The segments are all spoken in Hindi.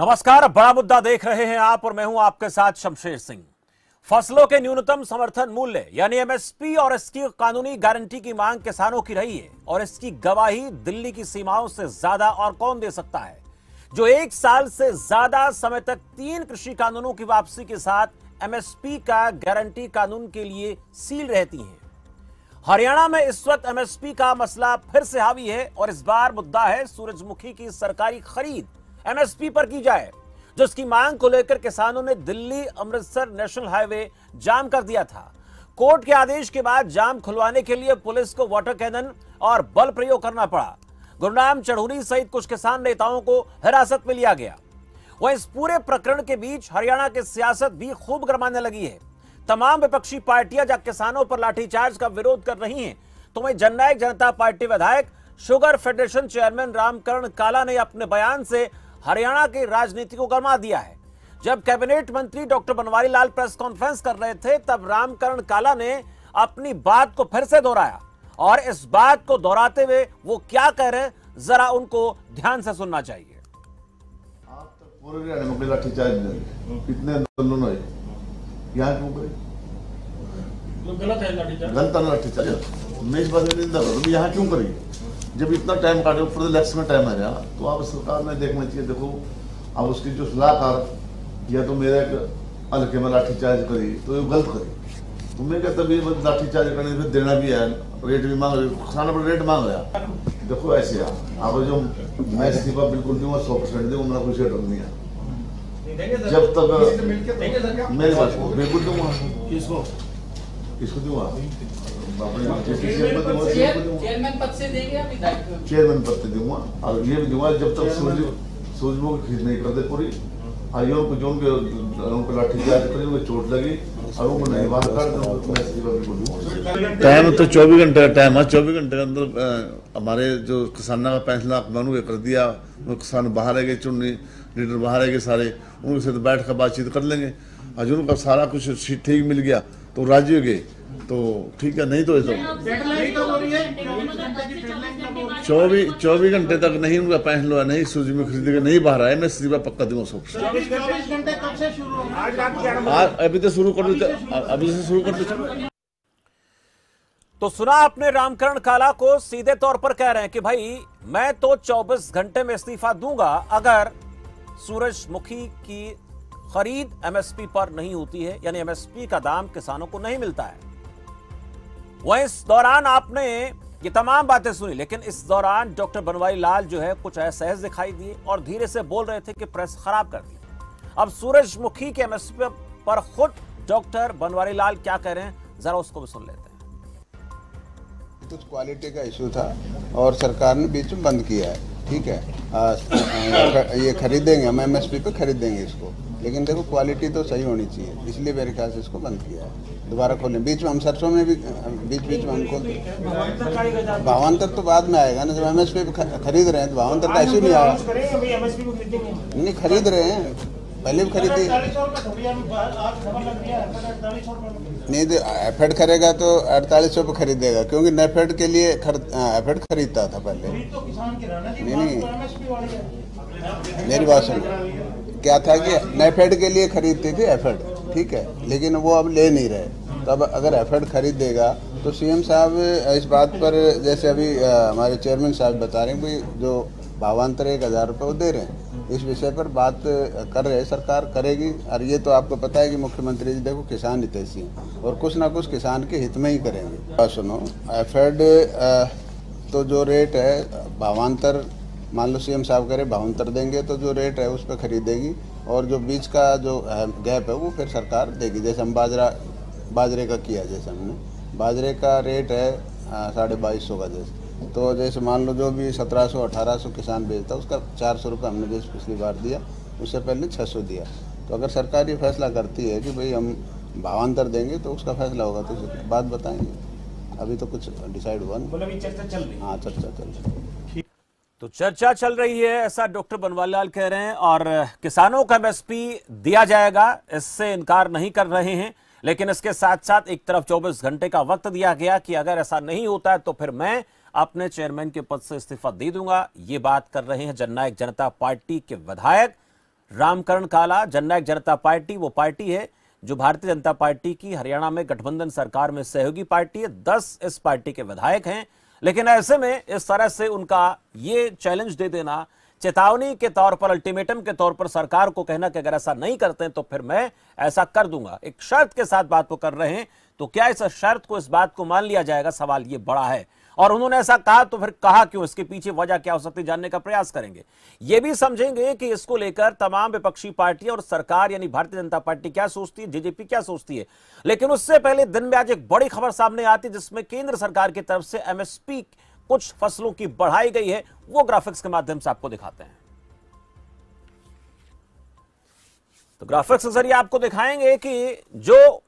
नमस्कार, बड़ा मुद्दा देख रहे हैं आप और मैं हूं आपके साथ शमशेर सिंह। फसलों के न्यूनतम समर्थन मूल्य यानी एमएसपी और इसकी कानूनी गारंटी की मांग किसानों की रही है और इसकी गवाही दिल्ली की सीमाओं से ज्यादा और कौन दे सकता है, जो 1 साल से ज्यादा समय तक 3 कृषि कानूनों की वापसी के साथ एमएसपी का गारंटी कानून के लिए सील रहती हैं। हरियाणा में इस वक्त एमएसपी का मसला फिर से हावी है और इस बार मुद्दा है सूरजमुखी की सरकारी खरीद एमएसपी पर की जाए, जिसकी मांग को लेकर किसानों ने दिल्ली अमृतसर नेशनल हाईवे जाम कर दिया था। कोर्ट के आदेश के बाद जाम खुलवाने के लिए पुलिस को वाटर कैनन और बल प्रयोग करना पड़ा। गुरनाम चढ़ूरी सहित कुछ किसान नेताओं को हिरासत में लिया गया। वह इस पूरे प्रकरण के बीच हरियाणा की सियासत भी खूब गरमाने लगी है। तमाम विपक्षी पार्टियां जब किसानों पर लाठीचार्ज का विरोध कर रही हैं, तो वहीं जननायक जनता पार्टी विधायक शुगर फेडरेशन चेयरमैन रामकरण काला ने अपने बयान से हरियाणा की राजनीति को गरमा दिया है। जब कैबिनेट मंत्री doctor Banwari Lal press conference कर रहे थे, तब रामकरण काला ने अपनी बात को फिर से दोहराया और इस बात को दोहराते हुए वो क्या कह रहे हैं, जरा उनको ध्यान से सुनना चाहिए। आप तक पूरे हरियाणा में लाठीचार्ज कितने आंदोलन हुए, यहाँ क्यों करे? गलत है लाठीचार्ज, गलत है लाठीचार्ज। मैं इस बात की निंदा करूँ, यहाँ क्यों करेगी? जब इतना टाइम काटे, ऊपर इलेक्शन में टाइम आ रहा, तो आप सरकार ने देखना चाहिए। देखो, अब उसकी जो सलाहकार या तो मेरा एक हल्के में लाठीचार्ज करी तो ये गलत करी। तो मैं कहता भी लाठीचार्ज करने फिर देना भी है, रेट भी मांग रहे, किसानों पर रेट मांग रहा। देखो ऐसे आप जो मैं इस्तीफा बिल्कुल दूंगा 100% दूंगा, मेरा कोई शेयर नहीं है। जब तक मेरे पास बिल्कुल दूंगा, किसको दूंगा? चेयरमैन पद से देंगे या विधायक? चेयरमैन पद से दूंगा और ये भी दूंगा जब तक सूरजमुखी की खरीद नहीं करते पूरी। आयोग को जो उनको लाठीचार्ज करी, उनको चोट लगी और उनको नहीं बाहर कर। टाइम तो 24 घंटे का टाइम है। 24 घंटे के अंदर हमारे जो किसानों का 5 लाख मानू कर दिया। किसान बाहर है, चुननी लीडर बाहर है, सारे उनके साथ बैठ कर बातचीत कर लेंगे। और उनका सारा कुछ ठीक मिल गया तो राजी हो गए तो ठीक है, नहीं तो 24 घंटे तक नहीं उनका पैसा लो नहीं सूरजमुखी खरीदेगा, नहीं बाहर आया। मैं सीधा पक्का दूंगा 24 घंटे कब से शुरू होगा? अभी तो शुरू कर देते, अभी से शुरू कर देते। तो सुना आपने, रामकरण काला को सीधे तौर पर कह रहे हैं कि भाई मैं तो 24 घंटे में इस्तीफा दूंगा अगर सूरजमुखी की खरीद एमएसपी पर नहीं होती है, यानी एमएसपी का दाम किसानों को नहीं मिलता है। वह इस दौरान आपने ये तमाम बातें सुनी, लेकिन इस दौरान डॉक्टर बनवारी लाल जो है कुछ असहज दिखाई दिए और धीरे से बोल रहे थे कि प्रेस खराब कर दी। अब सूरजमुखी के एमएसपी पर खुद डॉक्टर बनवारी लाल क्या कह रहे हैं, जरा उसको भी सुन लेते हैं। तो क्वालिटी का इशू था और सरकार ने बीच में बंद किया है। ठीक है, ये खरीदेंगे, हम एमएसपी पे खरीदेंगे इसको, लेकिन देखो क्वालिटी तो सही होनी चाहिए, इसलिए मेरे ख्याल से इसको बंद किया है। दोबारा खोलें, बीच में हम सरसों में भी बीच में हम खोलते। भावांतर तो बाद में आएगा ना, जब एमएसपी पे खरीद रहे हैं तो भावांतर का इशू नहीं आया। नहीं खरीद रहे हैं, पहले भी खरीदी नहीं तो एफेड करेगा तो 4800 पे खरीदेगा, क्योंकि नेफेड के लिए एफेड खरीदता था पहले। नहीं मेरी बात सुनो, क्या था कि नेफेड के लिए खरीदती थी एफेड, ठीक है, लेकिन वो अब ले नहीं रहे। तो अब अगर एफेड खरीदेगा तो सीएम साहब इस बात पर, जैसे अभी हमारे चेयरमैन साहब बता रहे हैं कि जो भावांतर 1000 रुपये वो दे रहे हैं, इस विषय पर बात कर रहे हैं, सरकार करेगी। और ये तो आपको पता है कि मुख्यमंत्री जी देखो किसान हितैषी हैं और कुछ ना कुछ किसान के हित में ही करेंगे। सुनो, एफेड तो जो रेट है भावांतर, मान लो सीएम साहब करे 72 देंगे तो जो रेट है उस पर खरीदेगी, और जो बीच का जो गैप है वो फिर सरकार देगी। जैसे हम बाजरे का किया, जैसे हमने बाजरे का रेट है 2250 का, जैसे तो जैसे मान लो जो भी 1700-1800 किसान बेचता उसका 400 रुपये हमने जैसे पिछली बार दिया, उससे पहले 600 दिया। तो अगर सरकार ये फैसला करती है कि भाई हम भावांतर देंगे तो उसका फैसला होगा, तो बात बताएंगे। अभी तो कुछ डिसाइड हुआ नहीं। चर्चा चल रही है। हाँ, चर्चा चल रही है। तो चर्चा चल रही है, ऐसा डॉक्टर बनवारी लाल कह रहे हैं और किसानों का एमएसपी दिया जाएगा, इससे इनकार नहीं कर रहे हैं। लेकिन इसके साथ साथ एक तरफ 24 घंटे का वक्त दिया गया कि अगर ऐसा नहीं होता है तो फिर मैं अपने चेयरमैन के पद से इस्तीफा दे दूंगा। ये बात कर रहे हैं जननायक जनता पार्टी के विधायक रामकरण काला, जननायक जनता पार्टी वो पार्टी है जो भारतीय जनता पार्टी की हरियाणा में गठबंधन सरकार में सहयोगी पार्टी है। 10 इस पार्टी के विधायक हैं, लेकिन ऐसे में इस तरह से उनका ये चैलेंज दे देना, चेतावनी के तौर पर, अल्टीमेटम के तौर पर सरकार को कहना कि अगर ऐसा नहीं करते हैं तो फिर मैं ऐसा कर दूंगा, एक शर्त के साथ बात को कर रहे हैं। तो क्या इस शर्त को, इस बात को मान लिया जाएगा? सवाल ये बड़ा है। और उन्होंने ऐसा कहा तो फिर कहा क्यों, इसके पीछे वजह क्या हो सकती है, जानने का प्रयास करेंगे। यह भी समझेंगे कि इसको लेकर तमाम विपक्षी पार्टियां और सरकार यानी भारतीय जनता पार्टी क्या सोचती है, जेजेपी क्या सोचती है। लेकिन उससे पहले दिन में आज एक बड़ी खबर सामने आती है जिसमें केंद्र सरकार की तरफ से एमएसपी कुछ फसलों की बढ़ाई गई है। वो ग्राफिक्स के माध्यम से आपको दिखाते हैं। तो ग्राफिक्स के जरिए आपको दिखाएंगे कि जो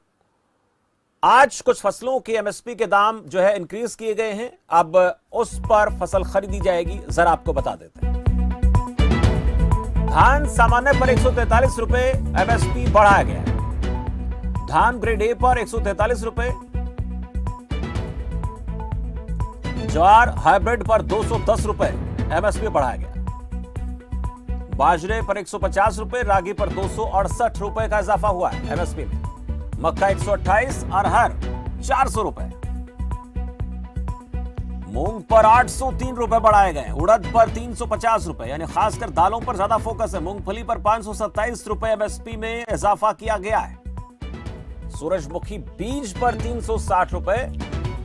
आज कुछ फसलों के एमएसपी के दाम जो है इंक्रीज किए गए हैं, अब उस पर फसल खरीदी जाएगी। जरा आपको बता देते हैं। धान सामान्य पर 143 रुपए एमएसपी बढ़ाया गया है। धान ग्रेड ए पर 143 रुपए, ज्वार हाइब्रिड पर 210 रुपए एमएसपी बढ़ाया गया। बाजरे पर 150 रुपए, रागी पर 268 रुपए का इजाफा हुआ है एमएसपी में। मक्का 128, अरहर 400 रुपए, मूंग पर 803 रुपए बढ़ाए गए, उड़द पर 350 रुपए, यानी खासकर दालों पर ज्यादा फोकस है। मूंगफली पर 527 रुपए एमएसपी में इजाफा किया गया है। सूरजमुखी बीज पर 360 रुपए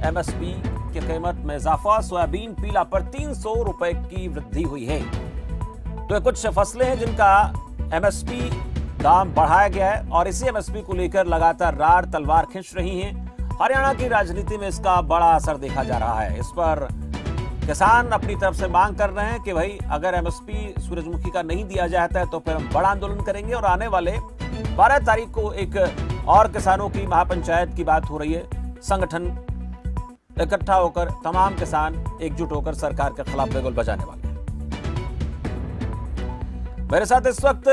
एमएसपी की कीमत में इजाफा। सोयाबीन पीला पर 300 रुपए की वृद्धि हुई है। तो ये कुछ फसलें हैं जिनका एमएसपी दाम बढ़ाया गया है और इसी एमएसपी को लेकर लगातार रार तलवार खींच रही हैं। हरियाणा की राजनीति में इसका बड़ा असर देखा जा रहा है। इस पर किसान अपनी तरफ से मांग कर रहे हैं कि भाई अगर एमएसपी सूरजमुखी का नहीं दिया जाता है तो फिर हम बड़ा आंदोलन करेंगे। और आने वाले 12 तारीख को एक और किसानों की महापंचायत की बात हो रही है। संगठन इकट्ठा होकर तमाम किसान एकजुट होकर सरकार के खिलाफ बिगुल बजाने वाले हैं। मेरे साथ इस वक्त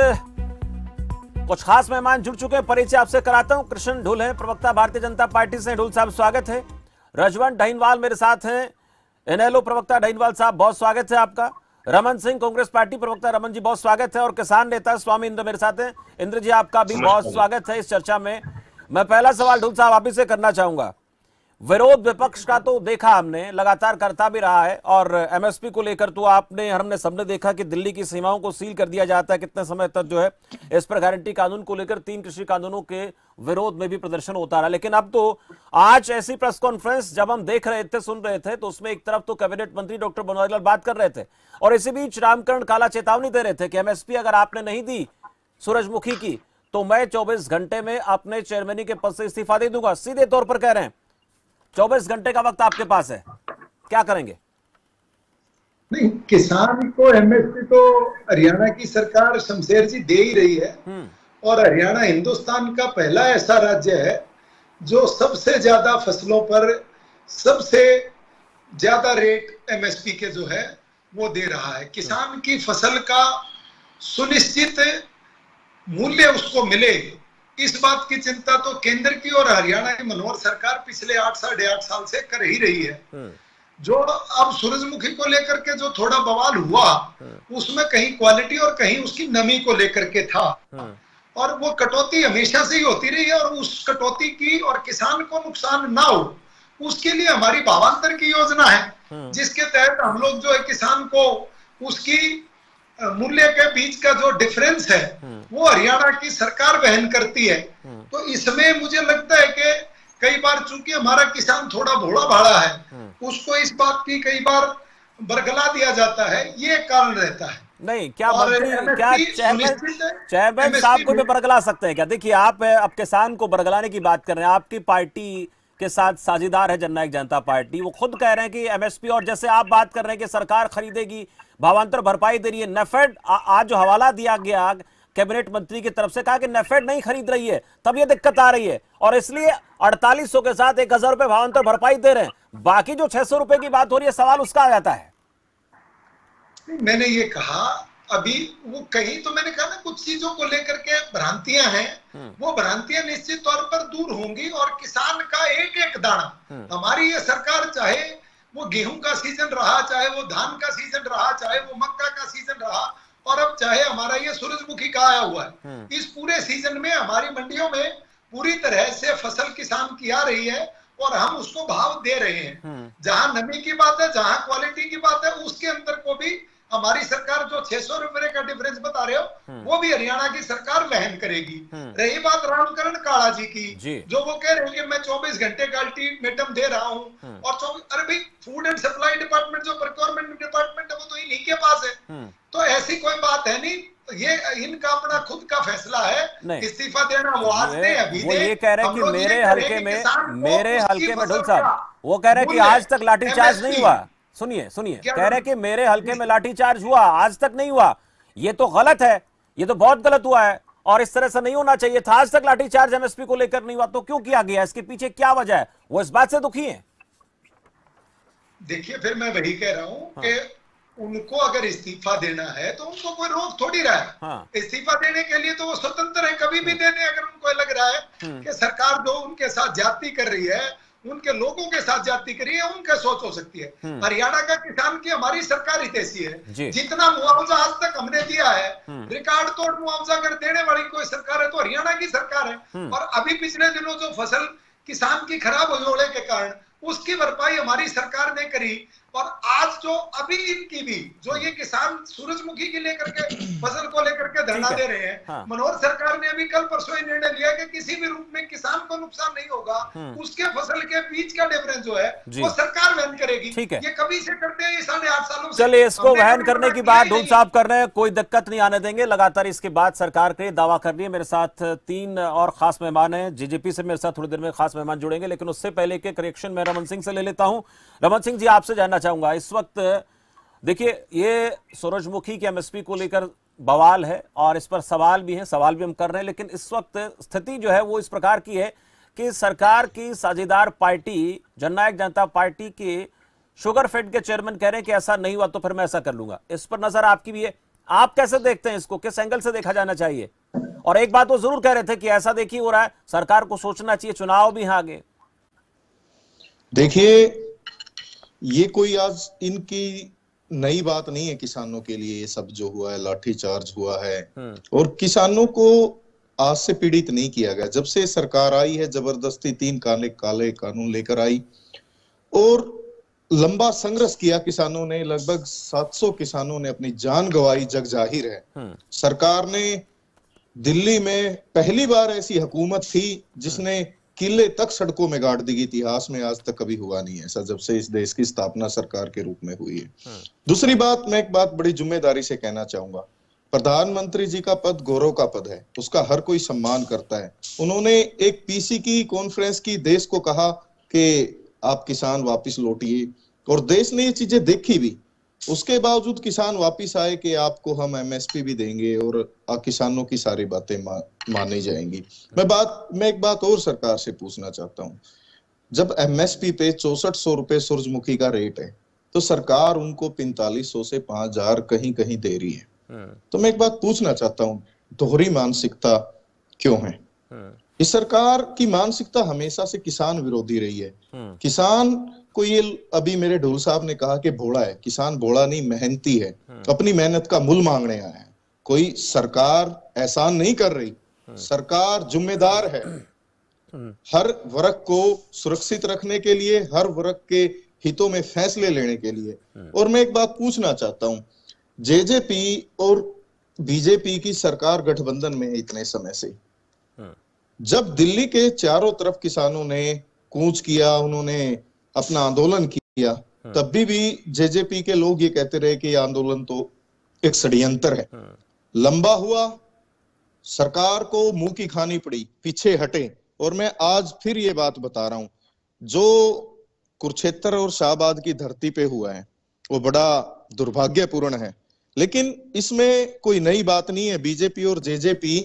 कुछ खास मेहमान जुड़ चुके हैं, परिचय आपसे कराता हूं। कृष्ण ढुल हैं, प्रवक्ता भारतीय जनता पार्टी से। ढुल साहब स्वागत है। रजवंत ढाईनवाल मेरे साथ हैं, इनेलो प्रवक्ता। ढाईनवाल साहब बहुत स्वागत है आपका। रमन सिंह कांग्रेस पार्टी प्रवक्ता, रमन जी बहुत स्वागत है। और किसान नेता स्वामी इंद्र मेरे साथ हैं। इंद्र जी आपका भी बहुत स्वागत है इस चर्चा में। मैं पहला सवाल ढुल साहब आप ही से करना चाहूंगा। विरोध विपक्ष का तो देखा हमने, लगातार करता भी रहा है। और एमएसपी को लेकर तो हमने सबने देखा कि दिल्ली की सीमाओं को सील कर दिया जाता है कितने समय तक जो है। इस पर गारंटी कानून को लेकर 3 कृषि कानूनों के विरोध में भी प्रदर्शन होता रहा। लेकिन अब तो आज ऐसी प्रेस कॉन्फ्रेंस जब हम देख रहे थे, सुन रहे थे, तो उसमें एक तरफ तो कैबिनेट मंत्री डॉक्टर बनवारी लाल बात कर रहे थे और इसी बीच रामकरण काला चेतावनी दे रहे थे कि एमएसपी अगर आपने नहीं दी सूरजमुखी की तो मैं 24 घंटे में अपने चेयरमैन के पद से इस्तीफा दे दूंगा। सीधे तौर पर कह रहे हैं 24 घंटे का वक्त आपके पास है, क्या करेंगे? नहीं, किसान को एमएसपी तो हरियाणा की सरकार शमशेर जी दे ही रही है। और हरियाणा हिंदुस्तान का पहला ऐसा राज्य है जो सबसे ज्यादा फसलों पर सबसे ज्यादा रेट एमएसपी के जो है वो दे रहा है। किसान की फसल का सुनिश्चित मूल्य उसको मिले, इस बात की चिंता तो केंद्र की और हरियाणा की मनोहर सरकार पिछले 8 साढ़े 8 साल से कर ही रही है। जो अब सूरजमुखी को लेकर के जो थोड़ा बवाल हुआ उसमें कहीं क्वालिटी और कहीं उसकी नमी को लेकर के था। और वो कटौती हमेशा से ही होती रही है और उस कटौती की और किसान को नुकसान ना हो उसके लिए हमारी भावांतर की योजना है, जिसके तहत हम लोग जो है किसान को उसकी मूल्य के बीच का जो डिफरेंस है वो हरियाणा की सरकार वहन करती है। तो इसमें मुझे लगता है कि कई बार चूंकि हमारा किसान थोड़ा भोला भाला है, उसको इस बात की कई बार बरगला दिया जाता है, ये कारण रहता है। नहीं, क्या मंत्री, क्या चेयरमैन साहब को भी बरगला सकते हैं क्या? देखिए, आप अब किसान को बरगलाने की बात कर रहे हैं, आपकी पार्टी के साथ साझेदार है जननायक जनता पार्टी, वो खुद कह रहे हैं कि एमएसपी, और जैसे आप बात कर रहे हैं कि सरकार खरीदेगी, भावांतर भरपाई दे रही है। नेफेड आज जो हवाला दिया गया कैबिनेट मंत्री की तरफ से, कहा कि नेफेड नहीं खरीद रही है, तब ये दिक्कत आ रही है और इसलिए 4800 के साथ 1000 रुपए भावांतर भरपाई दे रहे हैं। बाकी जो 600 रुपए की बात हो रही है, सवाल उसका आ जाता है। मैंने ये कहा अभी, वो कहीं तो मैंने कहा ना कुछ चीजों को लेकर के भ्रांतियां हैं, वो भ्रांतियां निश्चित तौर पर दूर होंगी और किसान का एक एक दाना, हमारी ये सरकार चाहे वो गेहूं का सीजन रहा, चाहे वो धान का सीजन रहा, चाहे वो मक्का का सीजन रहा, और अब चाहे हमारा ये सूरजमुखी का आया हुआ है, इस पूरे सीजन में हमारी मंडियों में पूरी तरह से फसल किसान की आ रही है और हम उसको भाव दे रहे हैं। जहां नमी की बात है, जहां क्वालिटी की बात है, उसके अंदर को भी हमारी सरकार जो 600 रुपए का डिफरेंस बता रहे हो वो भी हरियाणा की सरकार वहन करेगी। रही बात रामकरण काला जी की, जो वो कह रहे हैं कि मैं 24 घंटे का अल्टीमेटम दे रहा हूं और अरे भाई फूड एंड सप्लाई डिपार्टमेंट जो प्रोक्योरमेंट डिपार्टमेंट है वो तो इन्हीं के पास है, तो ऐसी कोई बात है नहीं, ये इनका अपना खुद का फैसला है। इस्तीफा देना वो आज दे, अभी वो ये कह रहे हैं कि मेरे हल्के में ढुल साहब वो कह रहे हैं कि आज तक लाठीचार्ज नहीं हुआ। सुनिए कह रहे हैं कि मेरे हल्के में लाठीचार्ज हुआ, आज तक नहीं हुआ, ये तो गलत है, ये तो बहुत गलत हुआ है और इस तरह से नहीं होना चाहिए था। आज तक लाठीचार्ज एमएसपी को लेकर नहीं हुआ तो क्यों किया गया, इसके पीछे क्या वजह है? वो इस बात से दुखी है। देखिए फिर मैं वही कह रहा हूं कि उनको अगर इस्तीफा देना है तो उनको कोई रोक थोड़ी रहा है। इस्तीफा देने के लिए तो वो स्वतंत्र है, कभी भी दे दें अगर उनको लग रहा है कि सरकार जो उनके साथ ज्यादती कर रही है, उनके लोगों के साथ ज्यादती करी है, उनका सोच हो सकती है। हरियाणा का किसान की हमारी सरकार हितैषी है, जितना मुआवजा आज तक हमने दिया है, रिकॉर्ड तोड़ मुआवजा अगर देने वाली कोई सरकार है तो हरियाणा की सरकार है। और अभी पिछले दिनों जो फसल किसान की खराब हुई ओले के कारण उसकी भरपाई हमारी सरकार ने करी। और आज जो अभी इनकी भी जो ये किसान सूरजमुखी की लेकर के फसल को लेकर के धरना दे रहे हैं, मनोहर सरकार ने अभी कल परसों ही निर्णय लिया कि किसी भी रूप में किसान को नुकसान नहीं होगा, उसके फसल के बीच का डिफरेंस जो है वो सरकार वहन करेगी। ये कभी से करते हैं, ये 8.5 सालों से। चलिए इसको वहन करने की बात ढूल साहब कर रहे हैं, कोई दिक्कत नहीं आने देंगे, लगातार इसके बाद सरकार के दावा कर रही है। मेरे साथ 3 और खास मेहमान हैं, जेजेपी से मेरे साथ थोड़ी देर में खास मेहमान जुड़ेंगे, लेकिन उससे पहले के करेक्शन मैं रमन सिंह से ले लेता हूं। रमन सिंह जी, आपसे जानना चाहूंगा, इस वक्त देखिए ये सूरजमुखी के एमएसपी को लेकर बवाल है और इस पर सवाल भी हम कर रहे हैं, लेकिन इस वक्त स्थिति जो है वो इस प्रकार की है कि सरकार की साझेदार पार्टी जननायक जनता पार्टी के शुगरफेड के चेयरमैन कह रहे हैं कि ऐसा नहीं हुआ तो फिर मैं ऐसा कर लूंगा। इस पर नजर आपकी भी है, आप कैसे देखते हैं इसको, किस एंगल से देखा जाना चाहिए? और एक बात वो जरूर कह रहे थे कि ऐसा देखिए हो रहा है, सरकार को सोचना चाहिए, चुनाव भी है आगे। देखिए ये कोई आज इनकी नई बात नहीं है किसानों के लिए, ये सब जो हुआ है, लाठीचार्ज हुआ है और किसानों को आज से पीड़ित नहीं किया गया। जब से सरकार आई है जबरदस्ती 3 काले कानून लेकर आई और लंबा संघर्ष किया किसानों ने, लगभग 700 किसानों ने अपनी जान गंवाई, जग जाहिर है। सरकार ने दिल्ली में पहली बार ऐसी हुकूमत थी जिसने किले तक सड़कों में गाड़ दी, इतिहास में आज तक कभी हुआ नहीं ऐसा, जब से इस देश की स्थापना सरकार के रूप में हुई है। दूसरी बात, मैं एक बात बड़ी जिम्मेदारी से कहना चाहूंगा, प्रधानमंत्री जी का पद गौरव का पद है, उसका हर कोई सम्मान करता है। उन्होंने एक पीसी की कॉन्फ्रेंस की, देश को कहा कि आप किसान वापिस लौटिए और देश ने ये चीजें देखी भी, उसके बावजूद किसान वापिस आए कि आपको हम एमएसपी भी देंगे और किसानों की सारी बातें मानी जाएंगी। मैं एक बात और सरकार से पूछना चाहता हूं, जब एमएसपी पे 6400 रुपए सूरजमुखी का रेट है तो सरकार उनको 4500 से 5000 कहीं कहीं दे रही है। तो मैं एक बात पूछना चाहता हूं, दोहरी मानसिकता क्यों है? इस सरकार की मानसिकता हमेशा से किसान विरोधी रही है। किसान को ये, अभी मेरे ढोल साहब ने कहा कि भोला है, किसान भोला नहीं, मेहनती है, अपनी मेहनत का मूल मांगने आया है। कोई सरकार एहसान नहीं कर रही, सरकार जिम्मेदार है हर वर्ग को सुरक्षित रखने के लिए, हर वर्ग के हितों में फैसले लेने के लिए। और मैं एक बात पूछना चाहता हूं, जेजेपी और बीजेपी की सरकार गठबंधन में इतने समय से, जब दिल्ली के चारों तरफ किसानों ने कूच किया, उन्होंने अपना आंदोलन किया, तब भी जेजेपी के लोग ये कहते रहे कि आंदोलन तो एक षड्यंत्र है। लंबा हुआ, सरकार को मुंह की खानी पड़ी, पीछे हटे। और मैं आज फिर ये बात बता रहा हूं, जो कुरुक्षेत्र और शाहबाद की धरती पे हुआ है वो बड़ा दुर्भाग्यपूर्ण है, लेकिन इसमें कोई नई बात नहीं है। बीजेपी और जेजेपी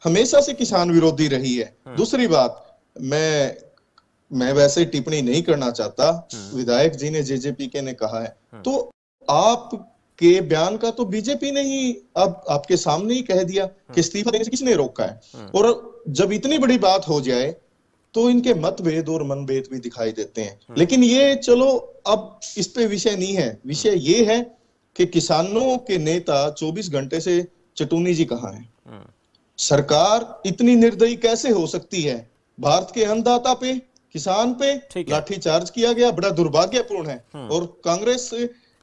हमेशा से किसान विरोधी रही है। दूसरी बात, मैं वैसे टिप्पणी नहीं करना चाहता, विधायक जी ने जेजेपी के ने कहा है, तो आपके बयान का तो बीजेपी ने ही अब आपके सामने ही कह दिया कि इस्तीफा देने से किसने रोका है। और जब इतनी बड़ी बात हो जाए तो इनके मतभेद और मनभेद भी दिखाई देते हैं। लेकिन ये चलो अब इस पे विषय नहीं है, विषय ये है कि किसानों के नेता 24 घंटे से चटूनी जी कहाँ हैं? सरकार इतनी निर्दयी कैसे हो सकती है? भारत के अन्नदाता पे, किसान पे लाठीचार्ज किया गया, बड़ा दुर्भाग्यपूर्ण है और कांग्रेस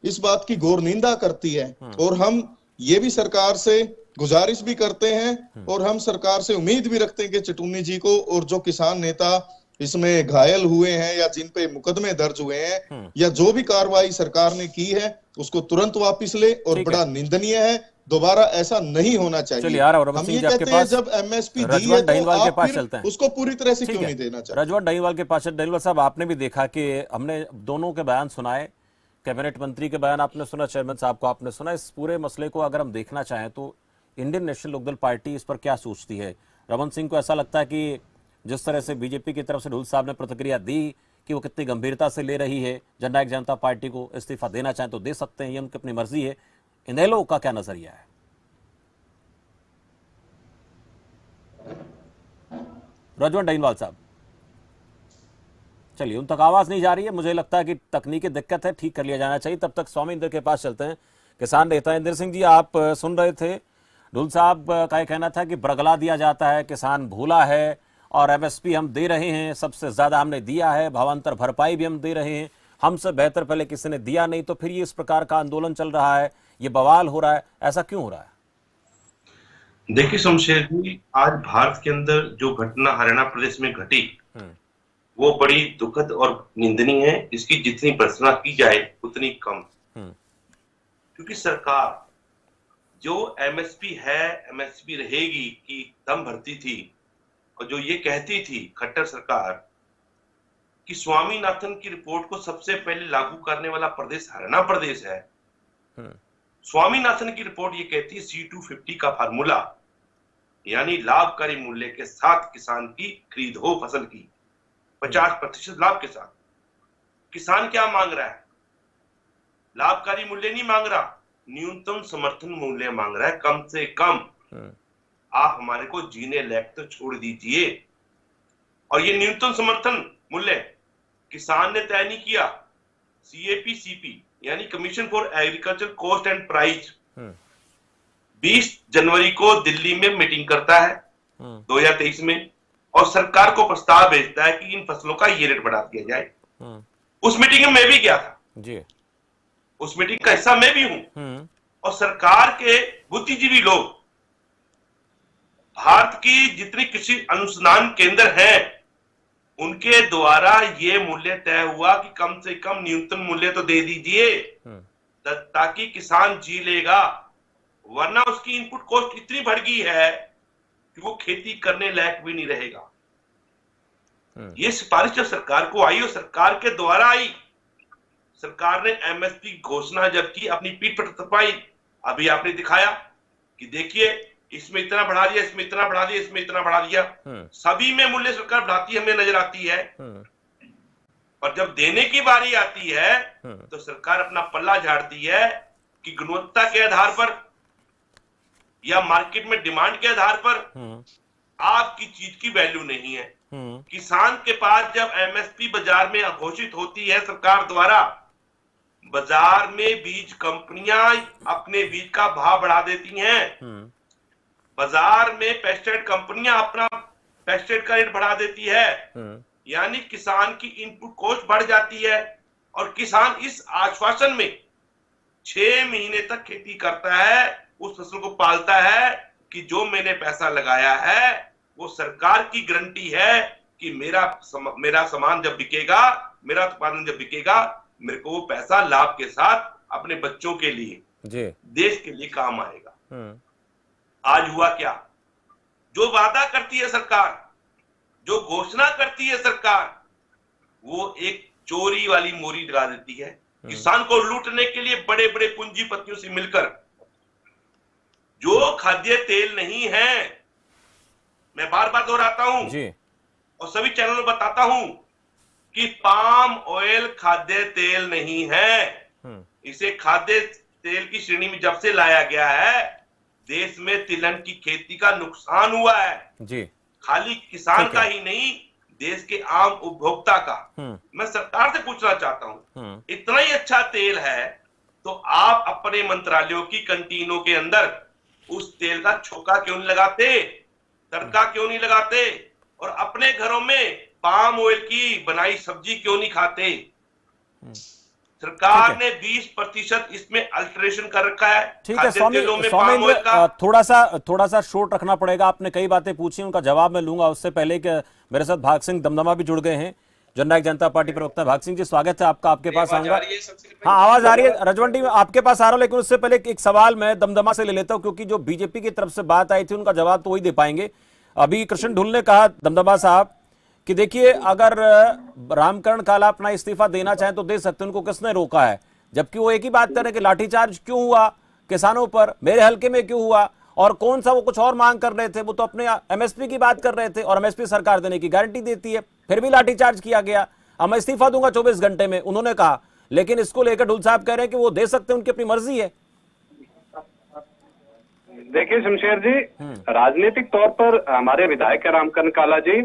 इस बात की घोर निंदा करती है। और हम ये भी सरकार से गुजारिश भी करते हैं और हम सरकार से उम्मीद भी रखते हैं कि चटूनी जी को और जो किसान नेता इसमें घायल हुए हैं या जिन पे मुकदमे दर्ज हुए हैं या जो भी कार्रवाई सरकार ने की है उसको तुरंत वापस ले, और बड़ा निंदनीय है, दोबारा ऐसा नहीं होना चाहिए। हम ये कहते हैं जब एमएसपी दी है तो आप फिर उसको पूरी तरह से क्यों नहीं देना चाहिए? रजवान डहीवाल के पास। डहीवाल साहब, आपने भी देखा कि हमने दोनों के बयान सुनाए, कैबिनेट मंत्री के बयान आपने सुना, चेयरमैन साहब को आपने सुना। इस पूरे मसले को अगर हम देखना चाहें तो इंडियन नेशनल लोकदल पार्टी इस पर क्या सोचती है? रमन सिंह को ऐसा लगता है कि जिस तरह से बीजेपी की तरफ से ढुल साहब ने प्रतिक्रिया दी कि वो कितनी गंभीरता से ले रही है, जननायक जनता पार्टी को इस्तीफा देना चाहें तो दे सकते हैं, ये उनकी अपनी मर्जी है। इनेलो का क्या नजरिया है? रजवान डहीवाल साहब, चलिए, उन तक आवाज नहीं जा रही है, मुझे लगता है कि तकनीकी दिक्कत है, ठीक कर लिया जाना चाहिए। तब तक स्वामी इंद्र के पास चलते हैं, किसान नेता इंद्र सिंह जी। आप सुन रहे थे ढुल साहब का कहना था कि बरगला दिया जाता है, किसान भूला है और एमएसपी हम दे रहे हैं, सबसे ज्यादा हमने दिया है, भावांतर भरपाई भी हम दे रहे हैं, हमसे बेहतर पहले किसी ने दिया नहीं, तो फिर ये इस प्रकार का आंदोलन चल रहा है, ये बवाल हो रहा है, ऐसा क्यों हो रहा है? देखिए शमशेर जी, आज भारत के अंदर जो घटना हरियाणा प्रदेश में घटी वो बड़ी दुखद और निंदनीय है। इसकी जितनी भर्त्सना की जाए उतनी कम, क्योंकि सरकार जो एमएसपी है, एमएसपी रहेगी की दम भरती थी, और जो ये कहती थी खट्टर सरकार कि स्वामीनाथन की रिपोर्ट को सबसे पहले लागू करने वाला प्रदेश हरियाणा प्रदेश है। स्वामीनाथन की रिपोर्ट ये कहती है C250 का फार्मूला, यानी लाभकारी मूल्य के साथ किसान की खरीद हो फसल की 50% लाभ के साथ। किसान क्या मांग रहा है? लाभकारी मूल्य नहीं मांग रहा, न्यूनतम समर्थन मूल्य मांग रहा है। कम से कम आप हमारे को जीने लायक तो छोड़ दीजिए। और ये न्यूनतम समर्थन मूल्य किसान ने तय नहीं किया, CAPCP यानी commission for agriculture cost and price 20 जनवरी को दिल्ली में मीटिंग करता है 2023 में, और सरकार को प्रस्ताव भेजता है कि इन फसलों का ये रेट बढ़ा दिया जाए। उस मीटिंग में मैं भी गया था जी, उस मीटिंग का हिस्सा मैं भी हूं। और सरकार के बुद्धिजीवी लोग, भारत की जितनी कृषि अनुसंधान केंद्र हैं, उनके द्वारा ये मूल्य तय हुआ कि कम से कम न्यूनतम मूल्य तो दे दीजिए ताकि किसान जी लेगा, वरना उसकी इनपुट कॉस्ट इतनी बढ़ गई है कि वो खेती करने लायक भी नहीं रहेगा। ये सिफारिश जब सरकार को आई और सरकार के द्वारा आई, सरकार ने एमएसपी घोषणा जब की, अपनी पीठ पर थपथपाई। अभी आपने दिखाया कि देखिए इसमें इतना बढ़ा दिया, इसमें इतना बढ़ा दिया, इसमें इतना बढ़ा दिया, सभी में मूल्य सरकार बढ़ाती हमें नजर आती है। और जब देने की बारी आती है तो सरकार अपना पल्ला झाड़ती है कि गुणवत्ता के आधार पर या मार्केट में डिमांड के आधार पर आपकी चीज की वैल्यू नहीं है। किसान के पास जब एमएसपी बाजार में घोषित होती है सरकार द्वारा, बाजार में बीज कंपनियां अपने बीज का भाव बढ़ा देती हैं, बाजार में पेस्टिसाइड कंपनियां अपना पेस्टिसाइड का रेट बढ़ा देती है, यानी किसान की इनपुट कॉस्ट बढ़ जाती है। और किसान इस आश्वासन में 6 महीने तक खेती करता है, उस फसल को पालता है कि जो मैंने पैसा लगाया है वो सरकार की गारंटी है कि मेरा सामान जब बिकेगा, मेरा उत्पादन जब बिकेगा, मेरे को वो पैसा लाभ के साथ अपने बच्चों के लिए जी, देश के लिए काम आएगा। आज हुआ क्या? जो वादा करती है सरकार, जो घोषणा करती है सरकार, वो एक चोरी वाली मोरी लगा देती है। किसान को लूटने के लिए बड़े बड़े पूंजीपतियों से मिलकर, जो खाद्य तेल नहीं है, मैं बार बार दोहराता हूं और सभी चैनलों में बताता हूं कि पाम ऑयल खाद्य तेल नहीं है। इसे खाद्य तेल की श्रेणी में जब से लाया गया है, देश में तिलहन की खेती का नुकसान हुआ है जी, खाली किसान का ही नहीं, देश के आम उपभोक्ता का। मैं सरकार से पूछना चाहता हूं, इतना ही अच्छा तेल है, तो आप अपने मंत्रालयों की कंटीनों के अंदर उस तेल का छोका क्यों नहीं लगाते, तड़का क्यों नहीं लगाते, और अपने घरों में पाम ऑयल की बनाई सब्जी क्यों नहीं खाते? सरकार ने 20% इसमें अल्टरेशन कर रखा है। ठीक है स्वामी थोड़ा सा शॉर्ट रखना पड़ेगा। आपने कई बातें पूछी, उनका जवाब मैं लूंगा। उससे पहले कि मेरे साथ भाग सिंह दमदमा भी जुड़ गए हैं, जननायक जनता पार्टी प्रवक्ता। भाग सिंह जी स्वागत है आपका, आपके पास आऊंगा। हाँ आवाज आ रही है रजवंती में, आपके पास आ रहा हूं, लेकिन उससे पहले एक सवाल मैं दमदमा से ले लेता हूं, क्योंकि जो बीजेपी की तरफ से बात आई थी उनका जवाब तो वही दे पाएंगे। अभी कृष्ण ढुल ने कहा दमदमा साहब कि देखिए अगर रामकरण काला अपना इस्तीफा देना चाहे तो दे सकते, उनको किसने रोका है? जबकि वो एक ही बात कर रहे हैं कि लाठीचार्ज क्यों हुआ किसानों पर, मेरे हल्के में क्यों हुआ, और कौन सा वो कुछ और मांग कर रहे थे, वो तो अपने एमएसपी की बात कर रहे थे और एमएसपी सरकार देने की गारंटी देती है, फिर भी लाठीचार्ज किया गया। अब मैं इस्तीफा दूंगा 24 घंटे में उन्होंने कहा, लेकिन इसको लेकर ढुल साहब कह रहे हैं कि वो दे सकते हैं, उनकी अपनी मर्जी है। देखिए शमशेर जी, राजनीतिक तौर पर हमारे विधायक रामकरण काला जी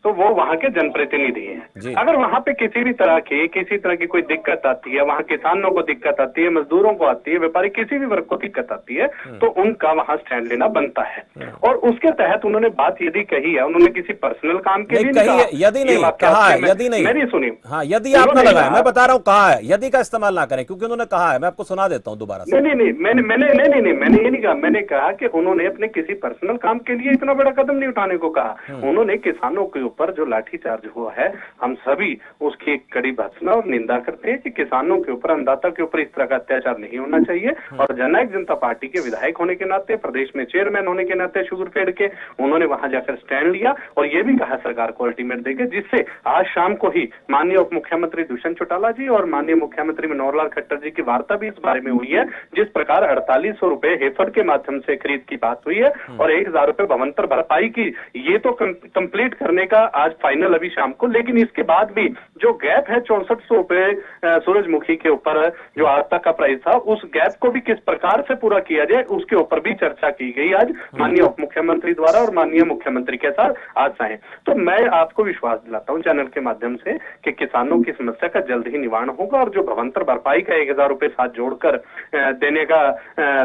तो वो वहाँ के जनप्रतिनिधि हैं। अगर वहाँ पे किसी तरह की कोई दिक्कत आती है, वहाँ किसानों को दिक्कत आती है, मजदूरों को आती है, व्यापारी किसी भी वर्ग को दिक्कत आती है, तो उनका वहाँ स्टैंड लेना बनता है। और उसके तहत उन्होंने बात यदि कही है, उन्होंने किसी पर्सनल काम के लिए नहीं, यदि नहीं कहा है, यदि नहीं मेरी सुनिए, हाँ यदि आप ना लगाए, मैं बता रहा हूँ कहा है, यदि का इस्तेमाल ना करें, क्योंकि उन्होंने कहा है। मैं आपको सुना देता हूँ दोबारा से। नहीं, मैंने ये नहीं कहा, मैंने कहा कि उन्होंने अपने किसी पर्सनल काम के लिए इतना बड़ा कदम नहीं उठाने को कहा। उन्होंने किसानों के ऊपर जो लाठीचार्ज हुआ है, हम सभी उसकी एक कड़ी भर्त्सना और निंदा करते हैं कि किसानों के ऊपर, अन्नदाता के ऊपर इस तरह का अत्याचार नहीं होना चाहिए। और जननायक जनता पार्टी के विधायक होने के नाते, प्रदेश में चेयरमैन होने के नाते शुगरफेड के, उन्होंने वहां जाकर स्टैंड लिया और ये भी कहा सरकार को अल्टीमेट देंगे, जिससे आज शाम को ही माननीय उप मुख्यमंत्री दुष्यंत चौटाला जी और माननीय मुख्यमंत्री मनोहर लाल खट्टर जी की वार्ता भी इस बारे में हुई है। जिस प्रकार 4800 रुपए हेफड़ के माध्यम से खरीद की बात हुई है और 1000 रुपए भवंतर भरपाई की, ये तो कंप्लीट करने का आज फाइनल अभी शाम को। लेकिन इसके बाद भी जो गैप है 6400 रुपए सूरजमुखी के ऊपर जो आज तक का प्राइस था, उस गैप को भी किस प्रकार से पूरा किया जाए उसके ऊपर भी चर्चा की गई आज माननीय उप मुख्यमंत्री द्वारा और माननीय मुख्यमंत्री के साथ आज साए। तो मैं आपको विश्वास दिलाता हूं चैनल के माध्यम से कि किसानों की समस्या का जल्द ही निवारण होगा और जो भवंतर भरपाई का 1000 रुपए साथ जोड़कर देने का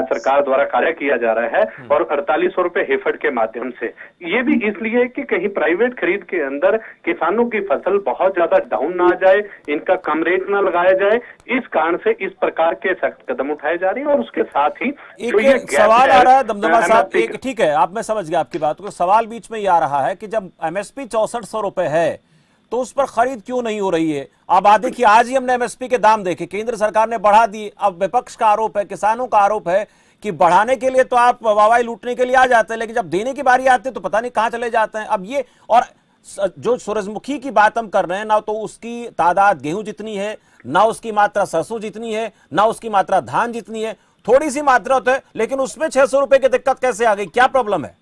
सरकार द्वारा कार्य किया जा रहा है और 4800 रुपए हेफड़ के माध्यम से, ये भी इसलिए कि कहीं प्राइवेट खरीद के अंदर किसानों की फसल बहुत ज्यादा डाउन ना आ जाए, इनका कम रेट ना लगाया जाए, इस कारण से इस प्रकार के सख्त कदम उठाए जा रहे हैं। और उसके साथ ही एक सवाल आ रहा है दमदमा साहब, एक ठीक है आप, मैं समझ गया आपकी बात को, सवाल बीच में ये आ रहा है कि जब एमएसपी 6400 रुपए है तो उस पर खरीद क्यों नहीं हो रही है? अब आदि की आज ही हमने एमएसपी के दाम देखे, केंद्र सरकार ने बढ़ा दिए। अब विपक्ष का आरोप है, किसानों का आरोप है कि बढ़ाने के लिए तो आप वाहवाही लूटने के लिए आ जाते हैं, लेकिन जब देने की बारी आती है तो पता नहीं कहां चले जाते हैं। अब ये, और जो सूरजमुखी की बात हम कर रहे हैं ना, तो उसकी तादाद गेहूं जितनी है ना, उसकी मात्रा सरसों जितनी है ना, उसकी मात्रा धान जितनी है, थोड़ी सी मात्रा होता है, लेकिन उसमें 600 रुपए की दिक्कत कैसे आ गई? क्या प्रॉब्लम है?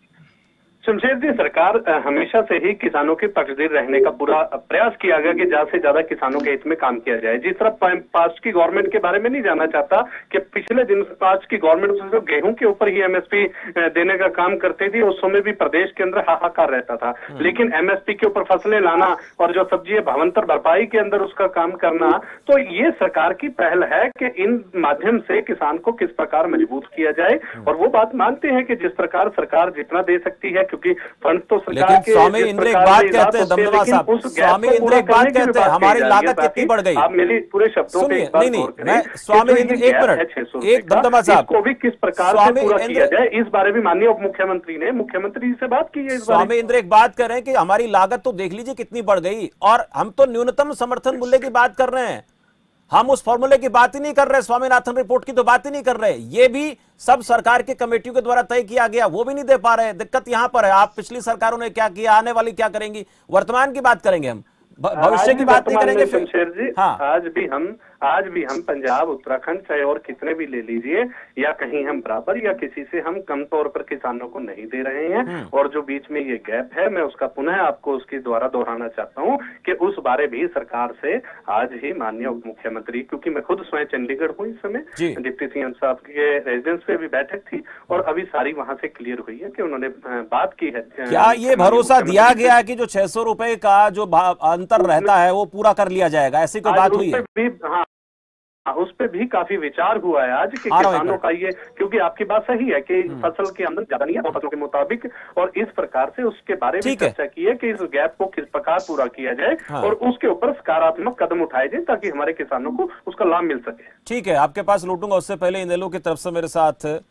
शमशेर जी, सरकार हमेशा से ही किसानों के पक्षधर रहने का पूरा प्रयास किया गया कि ज्यादा से ज्यादा किसानों के हित में काम किया जाए। जिस तरह पास्ट की गवर्नमेंट के बारे में नहीं जानना चाहता कि पिछले दिन पास्ट की गवर्नमेंट जो गेहूं के ऊपर ही एमएसपी देने का काम करती थी, उस समय भी प्रदेश के अंदर हाहाकार रहता था। लेकिन एमएसपी के ऊपर फसलें लाना और जो सब्जी भवंतर भरपाई के अंदर उसका काम करना, तो ये सरकार की पहल है कि इन माध्यम से किसान को किस प्रकार मजबूत किया जाए। और वो बात मानते हैं कि जिस प्रकार सरकार जितना दे सकती है, क्योंकि फंड तो सरकार के, स्वामी इंद्र एक बात कहते हैं दमदमा साहब, स्वामी इंद्र एक बात कहते हैं, हमारी लागत कितनी बढ़ गई? आप मेरे पूरे शब्दों पे मैं स्वामी इंद्र, एक मिनट, एक दमदमा साहब को भी किस प्रकार से पूरा किया जाए, इस बारे में माननीय उप मुख्यमंत्री ने मुख्यमंत्री जी से बात की है। स्वामी इंद्र एक बात कर रहे हैं कि हमारी लागत तो देख लीजिए कितनी बढ़ गई, और हम तो न्यूनतम समर्थन मूल्य की बात कर रहे हैं, हम उस फॉर्मूले की बात ही नहीं कर रहे, स्वामीनाथन रिपोर्ट की तो बात ही नहीं कर रहे। ये भी सब सरकार के कमेटियों के द्वारा तय किया गया, वो भी नहीं दे पा रहे। दिक्कत यहां पर है। आप पिछली सरकारों ने क्या किया, आने वाली क्या करेंगी, वर्तमान की बात करेंगे, हम भविष्य की बात नहीं करेंगे। शमशेर जी, हाँ, आज भी हम पंजाब, उत्तराखंड, चाहे और कितने भी ले लीजिए, या कहीं हम बराबर या किसी से हम कम तौर पर किसानों को नहीं दे रहे हैं। और जो बीच में ये गैप है, मैं उसका पुनः आपको उसके द्वारा दोहराना चाहता हूं कि उस बारे भी सरकार से आज ही माननीय उप मुख्यमंत्री, क्योंकि मैं खुद स्वयं चंडीगढ़ हूँ इस समय, डिप्टी सीएम साहब के रेजिडेंस पे भी बैठक थी और अभी सारी वहां से क्लियर हुई है कि उन्होंने बात की है। क्या ये भरोसा दिया गया है कि जो 600 रुपए का जो अंतर रहता है वो पूरा कर लिया जाएगा? ऐसी कोई बात हुई है? उस पे भी काफी विचार हुआ है आज कि किसानों का ये, क्योंकि आपकी बात सही है कि फसल की आमदनी ज्यादा नहीं है फसलों के मुताबिक, और इस प्रकार से उसके बारे में चर्चा की है कि इस गैप को किस प्रकार पूरा किया जाए और उसके ऊपर सकारात्मक कदम उठाए जाए ताकि हमारे किसानों को उसका लाभ मिल सके। ठीक है, आपके पास लौटूंगा, उससे पहले इनेलो की तरफ से मेरे साथ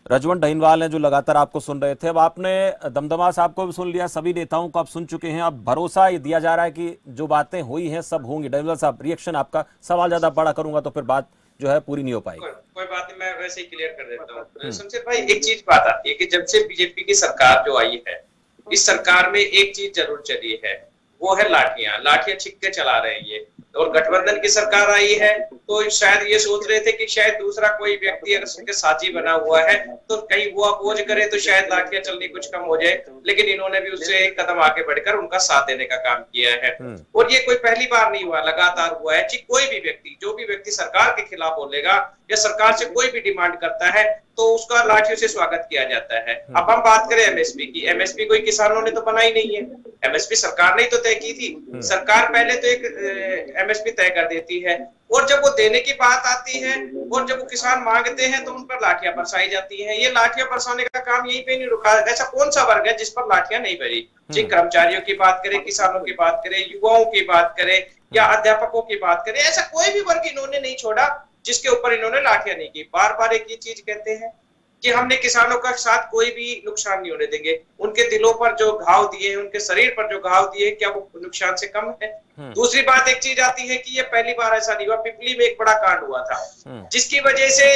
रजवंत ढहीनवाल हैं जो लगातार आपको सुन रहे थे। अब आपने दमदमा साहब को भी सुन लिया, सभी नेताओं को आप सुन चुके हैं। अब भरोसा ये दिया जा रहा है कि जो बातें हुई हैं सब होंगी। ढहीनवाल साहब, रिएक्शन आपका। सवाल ज्यादा बड़ा करूंगा तो फिर बात जो है पूरी नहीं हो पाएगी। कोई बात नहीं, मैं वैसे ही क्लियर कर देता हूँ। शमशेर भाई, एक चीज बात आती है कि जब से बीजेपी की सरकार जो आई है, इस सरकार में एक चीज जरूर चली है, वो है लाठियां छिक के चला रहे हैं ये। और गठबंधन की सरकार आई है तो शायद ये सोच रहे थे कि शायद दूसरा कोई व्यक्ति अगर उनके साथी बना हुआ है तो कहीं वो अपोज करे तो शायद लाठियां चलनी कुछ कम हो जाए, लेकिन इन्होंने भी उससे एक कदम आगे बढ़कर उनका साथ देने का काम किया है। और ये कोई पहली बार नहीं हुआ, लगातार हुआ है कि कोई भी व्यक्ति, जो भी व्यक्ति सरकार के खिलाफ बोलेगा या सरकार से कोई भी डिमांड करता है तो उसका लाठियों से स्वागत किया जाता है। अब हम बात करें एमएसपी की, एमएसपी कोई किसानों ने तो बनाई नहीं है, एमएसपी सरकार ने तो तय की थी। सरकार पहले तो एक एमएसपी तय कर देती है और जब वो देने की बात आती है और जब वो किसान मांगते हैं तो उन पर लाठियां बरसाई जाती हैं। ये लाठियां बरसाने का काम यहीं पे नहीं रुका। ऐसा कौन सा वर्ग है जिस पर लाठियां नहीं बरी? जिन कर्मचारियों की बात करें, किसानों की बात करें, युवाओं की बात करें या अध्यापकों की बात करें, ऐसा कोई भी वर्ग इन्होंने नहीं छोड़ा जिसके ऊपर इन्होंने लाठियां नहीं की। बार बार एक ये चीज कहते हैं कि हमने किसानों का साथ कोई भी नुकसान नहीं होने देंगे। उनके दिलों पर जो घाव दिए हैं, उनके शरीर पर जो घाव दिए, क्या वो नुकसान से कम है? दूसरी बात एक चीज आती है कि ये पहली बार ऐसा नहीं हुआ। पिपली में एक बड़ा कांड हुआ था जिसकी वजह से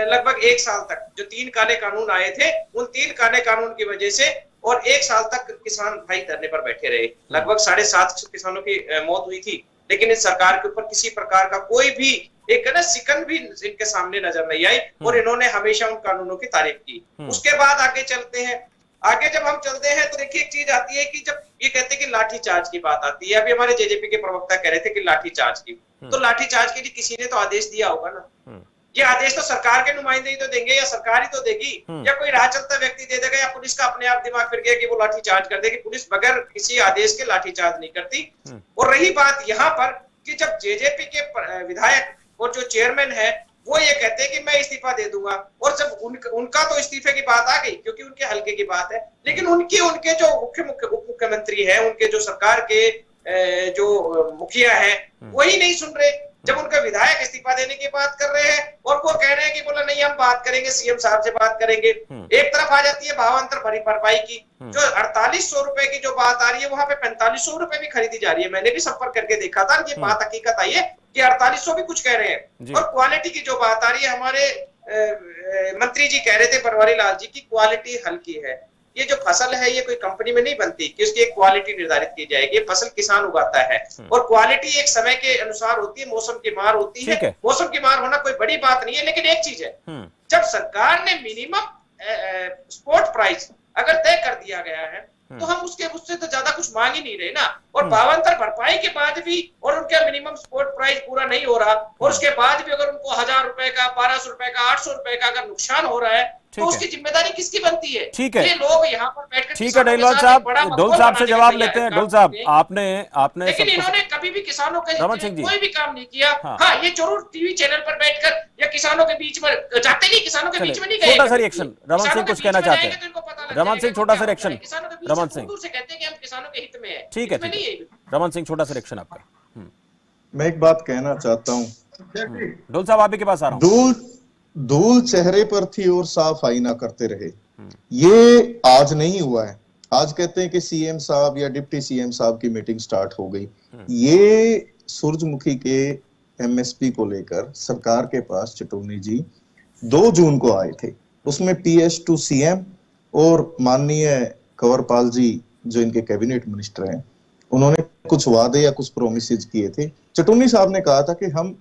लगभग 1 साल तक जो 3 काले कानून आए थे, उन 3 काले कानून की वजह से और 1 साल तक किसान भाई धरने पर बैठे रहे। लगभग 750 किसानों की मौत हुई थी, लेकिन इस सरकार के ऊपर किसी प्रकार का कोई भी एक ना सिकन भी इनके सामने नजर नहीं आई और इन्होंने हमेशा उन कानूनों की तारीफ की। उसके बाद आगे चलते हैं। आगे जब हम चलते हैं तो देखिए एक चीज आती है कि जब ये कहते हैं कि लाठी चार्ज की बात आती है, अभी हमारे जेजेपी के प्रवक्ता कह रहे थे कि लाठी चार्ज की, तो लाठी चार्ज के लिए किसी ने तो आदेश दिया होगा ना। ये आदेश तो सरकार के नुमाइंदे ही तो देंगे या सरकार ही तो देगी, या कोई राह चलता व्यक्ति दे देगा, या पुलिस का अपने आप दिमाग फिर गया कि वो लाठी चार्ज कर देगी। पुलिस बगैर किसी आदेश के लाठी चार्ज नहीं करती। और रही बात यहाँ पर कि जब जेजेपी के विधायक और जो चेयरमैन है वो ये कहते हैं कि मैं इस्तीफा दे दूंगा, और जब उनका तो इस्तीफे की बात आ गई क्योंकि उनके हल्के की बात है, लेकिन उनके जो उप मुख्यमंत्री है, उनके जो सरकार के जो मुखिया है, वही नहीं सुन रहे। जब उनका विधायक इस्तीफा देने की बात कर रहे हैं और वो कह रहे हैं कि बोला नहीं हम बात करेंगे, सीएम साहब से बात करेंगे। एक तरफ आ जाती है भावांतर भरपाई की, जो 4800 रुपए की जो बात आ रही है, वहां पे 4500 रुपए भी खरीदी जा रही है। मैंने भी संपर्क करके देखा था, ये बात हकीकत आई है कि 4800 भी कुछ कह रहे हैं। और क्वालिटी की जो बात आ रही है, हमारे मंत्री जी कह रहे थे बनवारी लाल जी की क्वालिटी हल्की है। ये जो फसल है ये कोई कंपनी में नहीं बनती कि उसकी एक क्वालिटी निर्धारित की जाएगी। फसल किसान उगाता है और क्वालिटी एक समय के अनुसार होती है, मौसम की मार होती है। मौसम की मार होना कोई बड़ी बात नहीं है, लेकिन एक चीज है, जब सरकार ने मिनिमम स्पॉट प्राइस अगर तय कर दिया गया है तो हम उससे तो ज्यादा कुछ मांग ही नहीं रहे ना। और भावांतर भरपाई के बाद भी और उनका मिनिमम स्पॉट प्राइस पूरा नहीं हो रहा, और उसके बाद भी अगर उनको 1000 रुपए का, 1200 रुपए का, 800 रुपए का अगर नुकसान हो रहा है तो उसकी जिम्मेदारी किसकी बनती है? ठीक है, ये लोग यहाँ पर बैठकर ठीक है। ढहीनवाल साहब, ढोल साहब से जवाब लेते हैं। ढोल साहब, आपने लेकिन इन्होंने कभी भी किसानों के कोई भी काम नहीं किया। हाँ, ये जरूर टीवी चैनल पर बैठकर या किसानों के बीच में जाते नहीं, किसानों के बीच में नहीं गए। छोटा सा रिएक्शन, रमन सिंह कुछ कहना चाहते हैं। रमन सिंह, छोटा सा रिएक्शन। रमन सिंह कहते हैं कि हम किसानों के हित में है। ठीक है, रमन सिंह, छोटा सा रिएक्शन आपका। मैं एक बात कहना चाहता हूँ। ढोल साहब, आप ही के पास आ रहा हूँ। धूल चेहरे पर थी और साफ आईना करते रहे। ये आज नहीं हुआ है। आज कहते हैं कि सीएम साहब या डिप्टी सीएम साहब की मीटिंग स्टार्ट हो गई। ये सूरजमुखी के एमएसपी को लेकर सरकार के पास चटोनी जी 2 जून को आए थे। उसमें PS टू सीएम और माननीय कंवरपाल जी जो इनके कैबिनेट मिनिस्टर हैं, उन्होंने कुछ वादे या कुछ प्रोमिसेज किए थे। चटोनी साहब ने कहा था कि हम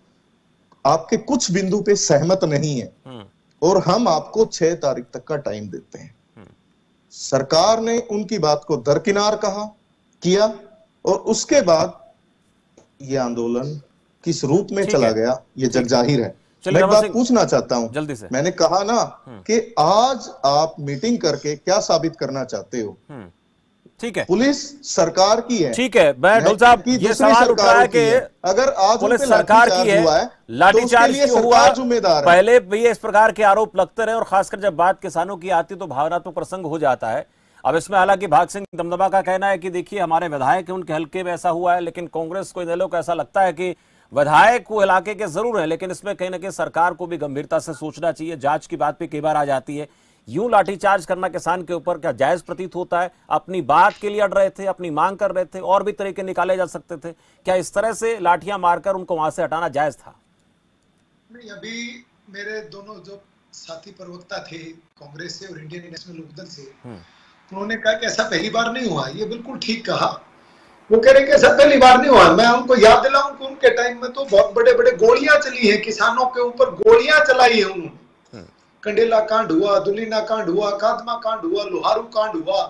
आपके कुछ बिंदु पे सहमत नहीं है और हम आपको 6 तारीख तक का टाइम देते हैं। सरकार ने उनकी बात को दरकिनार किया और उसके बाद ये आंदोलन किस रूप में चला गया ये जग जाहिर है। मैं एक बात पूछना चाहता हूं, जल्दी से। मैंने कहा ना कि आज आप मीटिंग करके क्या साबित करना चाहते हो? ठीक है, पुलिस सरकार की है। ठीक है, मैं ढोल साहब ये सवाल उठ रहा है कि अगर आज पुलिस सरकार की है, लाठीचार्ज क्यों हुआ, जिम्मेदार पहले भी इस प्रकार के आरोप लगते रहे और खासकर जब बात किसानों की आती तो भावनात्मक प्रसंग हो जाता है। अब इसमें हालांकि भाग सिंह दमदमा का कहना है कि देखिए हमारे विधायक है, उनके हल्के में ऐसा हुआ है, लेकिन कांग्रेस को इनेलो को ऐसा लगता है कि विधायक को इलाके के जरूर है, लेकिन इसमें कहीं ना कहीं सरकार को भी गंभीरता से सोचना चाहिए। जांच की बात भी कई बार आ जाती है। यूं लाठीचार्ज करना किसान के ऊपर क्या जायज प्रतीत होता है? अपनी बात के लिए अड़ रहे थे, अपनी मांग कर रहे थे, और भी तरीके निकाले जा सकते थे। क्या इस तरह से लाठियां मारकर उनको वहां से हटाना जायज था? नहीं, अभी मेरे दोनों जो साथी प्रवक्ता थे कांग्रेस से और इंडियन नेशनल लोकदल से, उन्होंने कहा कि ऐसा पहली बार नहीं हुआ। ये बिल्कुल ठीक कहा। वो कह रहे कि ऐसा पहली बार नहीं हुआ। मैं उनको याद दिलाऊं कि उनके टाइम में तो बहुत बड़े बड़े गोलियां चली हैं, किसानों के ऊपर गोलियां चलाई है उन्होंने। कंडेला कांड हुआ, दुलीना कांड हुआ, कादमा कांड हुआ, लोहारू कांड हुआ,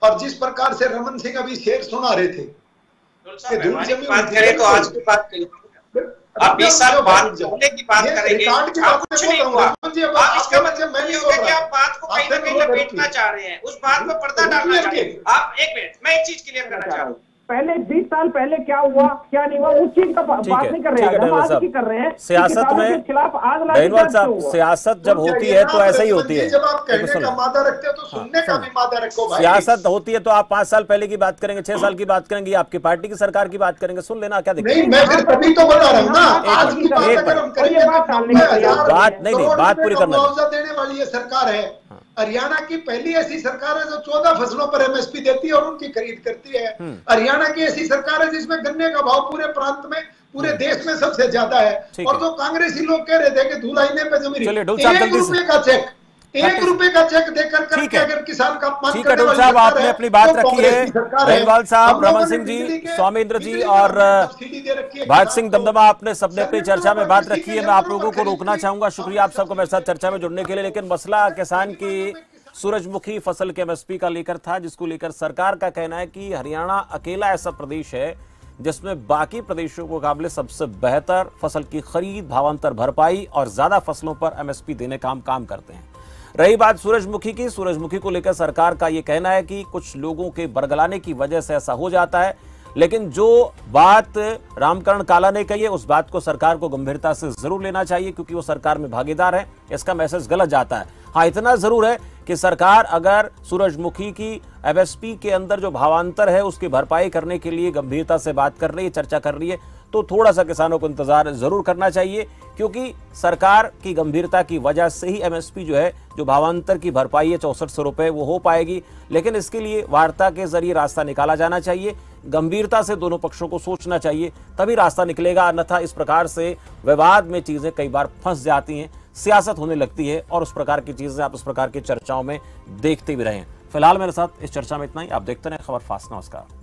और जिस प्रकार से रमन सिंह अभी शेर सुना रहे थे बात करें तो आज की बात करें, आप 20 साल बाद पहले की बात करेंगे, कुछ नहीं हुआ। आप इसका मतलब नहीं होगा कि आप बात को कहीं ना कहीं लपेटना चाह रहे हैं, उस बात पर पर्दा डालना चाह रहे हैं। आप एक मिनट, मैं एक चीज क्लियर करना चाह रहा हूँ। पहले 20 साल पहले क्या हुआ क्या नहीं हुआ उस चीज का बात नहीं कर रहे हैं, हम आज की कर रहे हैं। सियासत में सियासत जब होती है तो ऐसे ही होती है। जब आप कहने का मादा रखते हो तो सुनने का भी मादा रखो भाई। सियासत होती है तो आप 5 साल पहले की बात करेंगे, 6 साल की बात करेंगे, आपकी पार्टी की सरकार की बात करेंगे, सुन लेना, क्या दिक्कत? नहीं, मैं फिर तभी तो बता रहा हूँ ना, आज की बात अगर हम करेंगे बात नहीं बात पूरी करना। मुआवजा देने वाली ये सरकार है। हरियाणा की पहली ऐसी सरकार है जो 14 फसलों पर एमएसपी देती है और उनकी खरीद करती है। हरियाणा की ऐसी सरकार है जिसमें गन्ने का भाव पूरे प्रांत में, पूरे देश में सबसे ज्यादा है। और जो कांग्रेसी लोग कह रहे थे कि धुलाईने पे जमीन, 1 रुपए का चेक, 1 रुपए का चेक देकर करके अगर किसान का अपमान ठीक है। ढोल साहब आपने अपनी बात रखी है। बेनीवाल साहब, रमन सिंह जी, स्वामींद्र जी और भाग सिंह दमदमा, आपने सबने अपनी चर्चा में बात रखी है। मैं आप लोगों को रोकना चाहूंगा। शुक्रिया आप सबको मेरे साथ चर्चा में जुड़ने के लिए। लेकिन मसला किसान की सूरजमुखी फसल के एमएसपी का लेकर था, जिसको लेकर सरकार का कहना है कि हरियाणा अकेला ऐसा प्रदेश है जिसमें बाकी प्रदेशों के मुकाबले सबसे बेहतर फसल की खरीद, भावांतर भरपाई और ज्यादा फसलों पर एमएसपी देने का काम करते हैं। रही बात सूरजमुखी की, सूरजमुखी को लेकर सरकार का यह कहना है कि कुछ लोगों के बरगलाने की वजह से ऐसा हो जाता है, लेकिन जो बात रामकरण काला ने कही है उस बात को सरकार को गंभीरता से जरूर लेना चाहिए, क्योंकि वो सरकार में भागीदार है। इसका मैसेज गलत जाता है। हाँ, इतना जरूर है कि सरकार अगर सूरजमुखी की एमएसपी के अंदर जो भावांतर है उसकी भरपाई करने के लिए गंभीरता से बात कर रही है, चर्चा कर रही है, तो थोड़ा सा किसानों को इंतजार जरूर करना चाहिए, क्योंकि सरकार की गंभीरता की वजह से ही एमएसपी जो है, जो भावांतर की भरपाई है 6400 रुपए, वो हो पाएगी। लेकिन इसके लिए वार्ता के जरिए रास्ता निकाला जाना चाहिए, गंभीरता से दोनों पक्षों को सोचना चाहिए, तभी रास्ता निकलेगा। अन्यथा इस प्रकार से विवाद में चीजें कई बार फंस जाती हैं, सियासत होने लगती है, और उस प्रकार की चीजें आप इस प्रकार की चर्चाओं में देखते भी रहे। फिलहाल मेरे साथ इस चर्चा में इतना ही। आप देखते रहें खबर फास्ट। नमस्कार।